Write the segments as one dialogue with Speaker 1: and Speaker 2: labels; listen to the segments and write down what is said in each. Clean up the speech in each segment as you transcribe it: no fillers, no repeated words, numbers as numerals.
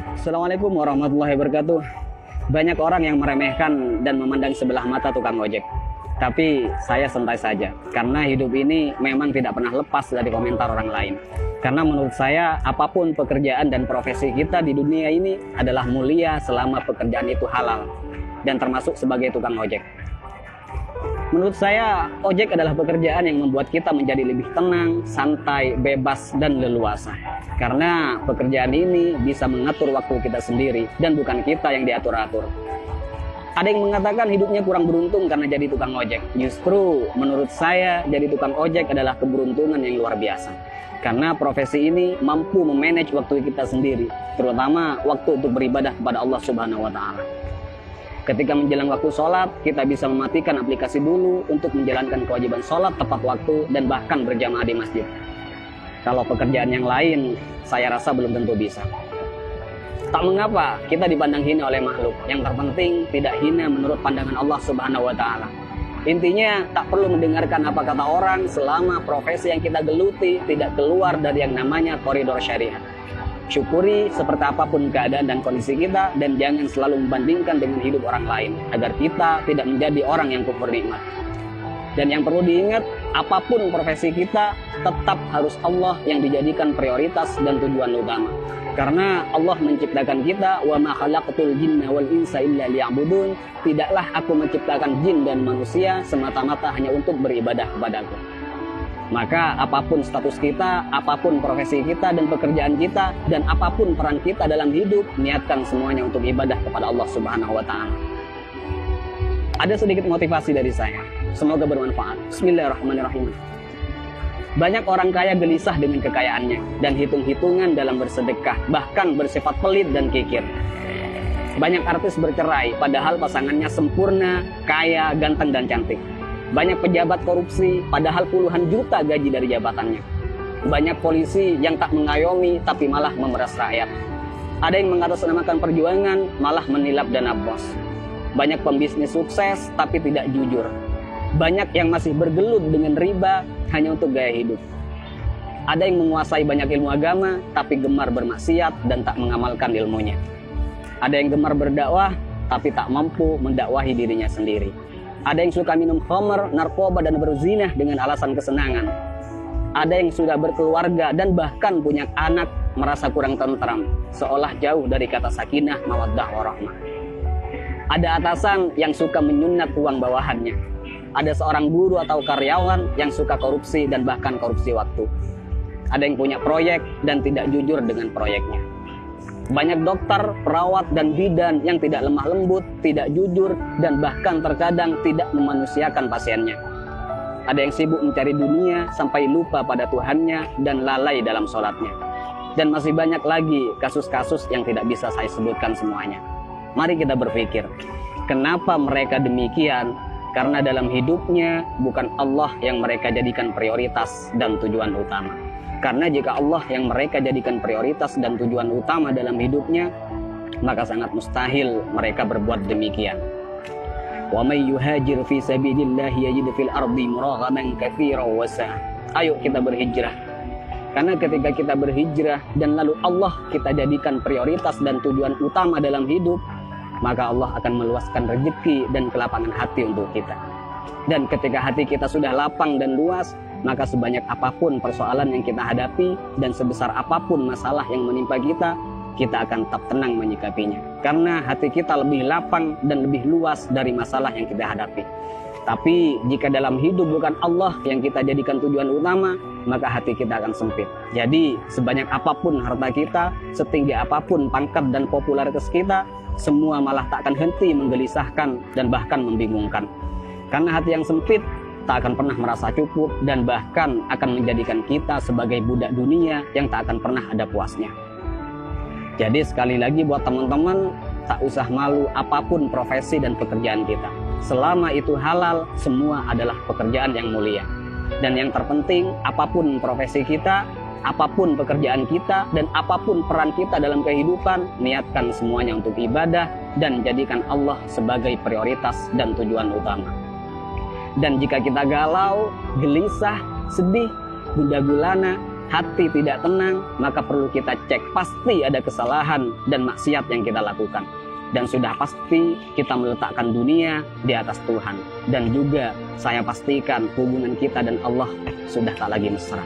Speaker 1: Assalamualaikum warahmatullahi wabarakatuh. Banyak orang yang meremehkan dan memandang sebelah mata tukang ojek. Tapi saya santai saja, karena hidup ini memang tidak pernah lepas dari komentar orang lain. Karena menurut saya, apapun pekerjaan dan profesi kita di dunia ini adalah mulia selama pekerjaan itu halal, dan termasuk sebagai tukang ojek. Menurut saya, ojek adalah pekerjaan yang membuat kita menjadi lebih tenang, santai, bebas, dan leluasa. Karena pekerjaan ini bisa mengatur waktu kita sendiri dan bukan kita yang diatur-atur. Ada yang mengatakan hidupnya kurang beruntung karena jadi tukang ojek. Justru menurut saya, jadi tukang ojek adalah keberuntungan yang luar biasa. Karena profesi ini mampu memanage waktu kita sendiri, terutama waktu untuk beribadah kepada Allah Subhanahu wa Ta'ala. Ketika menjelang waktu sholat, kita bisa mematikan aplikasi dulu untuk menjalankan kewajiban sholat tepat waktu dan bahkan berjamaah di masjid. Kalau pekerjaan yang lain, saya rasa belum tentu bisa. Tak mengapa kita dipandang hina oleh makhluk. Yang terpenting tidak hina menurut pandangan Allah Subhanahu wa Ta'ala. Intinya tak perlu mendengarkan apa kata orang selama profesi yang kita geluti tidak keluar dari yang namanya koridor syariat. Syukuri seperti apapun keadaan dan kondisi kita, dan jangan selalu membandingkan dengan hidup orang lain agar kita tidak menjadi orang yang kufur nikmat. Dan yang perlu diingat, apapun profesi kita tetap harus Allah yang dijadikan prioritas dan tujuan utama. Karena Allah menciptakan kita, wa ma khalaqtul jinna wal insa illa liya'budun. Tidaklah aku menciptakan jin dan manusia semata-mata hanya untuk beribadah kepadaku. Maka apapun status kita, apapun profesi kita dan pekerjaan kita, dan apapun peran kita dalam hidup, niatkan semuanya untuk ibadah kepada Allah Subhanahu wa Ta'ala. Ada sedikit motivasi dari saya, semoga bermanfaat. Bismillahirrahmanirrahim. Banyak orang kaya gelisah dengan kekayaannya dan hitung-hitungan dalam bersedekah, bahkan bersifat pelit dan kikir. Banyak artis bercerai padahal pasangannya sempurna, kaya, ganteng dan cantik. Banyak pejabat korupsi, padahal puluhan juta gaji dari jabatannya. Banyak polisi yang tak mengayomi, tapi malah memeras rakyat. Ada yang mengatasnamakan perjuangan, malah menilap dana bos. Banyak pembisnis sukses, tapi tidak jujur. Banyak yang masih bergelut dengan riba, hanya untuk gaya hidup. Ada yang menguasai banyak ilmu agama, tapi gemar bermaksiat dan tak mengamalkan ilmunya. Ada yang gemar berdakwah, tapi tak mampu mendakwahi dirinya sendiri. Ada yang suka minum khamr, narkoba, dan berzinah dengan alasan kesenangan. Ada yang sudah berkeluarga dan bahkan punya anak merasa kurang tentram, seolah jauh dari kata sakinah, mawaddah, warahmah. Ada atasan yang suka menyunat uang bawahannya. Ada seorang guru atau karyawan yang suka korupsi dan bahkan korupsi waktu. Ada yang punya proyek dan tidak jujur dengan proyeknya. Banyak dokter, perawat, dan bidan yang tidak lemah lembut, tidak jujur, dan bahkan terkadang tidak memanusiakan pasiennya. Ada yang sibuk mencari dunia sampai lupa pada Tuhannya dan lalai dalam sholatnya. Dan masih banyak lagi kasus-kasus yang tidak bisa saya sebutkan semuanya. Mari kita berpikir, kenapa mereka demikian? Karena dalam hidupnya bukan Allah yang mereka jadikan prioritas dan tujuan utama. Karena jika Allah yang mereka jadikan prioritas dan tujuan utama dalam hidupnya, maka sangat mustahil mereka berbuat demikian. Wa may yuhajir fi sabilillahi yajid fil ardi muraghaman katsiran wa sa'a. Ayo kita berhijrah. Karena ketika kita berhijrah dan lalu Allah kita jadikan prioritas dan tujuan utama dalam hidup, maka Allah akan meluaskan rezeki dan kelapangan hati untuk kita. Dan ketika hati kita sudah lapang dan luas, maka sebanyak apapun persoalan yang kita hadapi dan sebesar apapun masalah yang menimpa kita akan tetap tenang menyikapinya. Karena hati kita lebih lapang dan lebih luas dari masalah yang kita hadapi. Tapi jika dalam hidup bukan Allah yang kita jadikan tujuan utama, maka hati kita akan sempit. Jadi sebanyak apapun harta kita, setinggi apapun pangkat dan popularitas kita, semua malah tak akan henti menggelisahkan dan bahkan membingungkan. Karena hati yang sempit tak akan pernah merasa cukup dan bahkan akan menjadikan kita sebagai budak dunia yang tak akan pernah ada puasnya. Jadi sekali lagi buat teman-teman, tak usah malu apapun profesi dan pekerjaan kita. Selama itu halal, semua adalah pekerjaan yang mulia. Dan yang terpenting, apapun profesi kita, apapun pekerjaan kita, dan apapun peran kita dalam kehidupan, niatkan semuanya untuk ibadah dan jadikan Allah sebagai prioritas dan tujuan utama. Dan jika kita galau, gelisah, sedih, gundah gulana, hati tidak tenang, maka perlu kita cek. Pasti ada kesalahan dan maksiat yang kita lakukan. Dan sudah pasti kita meletakkan dunia di atas Tuhan. Dan juga saya pastikan hubungan kita dan Allah sudah tak lagi mesra.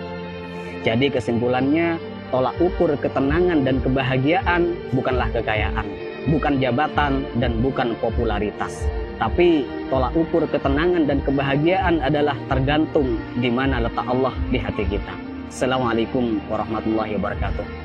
Speaker 1: Jadi kesimpulannya, tolak ukur ketenangan dan kebahagiaan bukanlah kekayaan, bukan jabatan, dan bukan popularitas. Tapi tolak ukur ketenangan dan kebahagiaan adalah tergantung di mana letak Allah di hati kita. Assalamualaikum warahmatullahi wabarakatuh.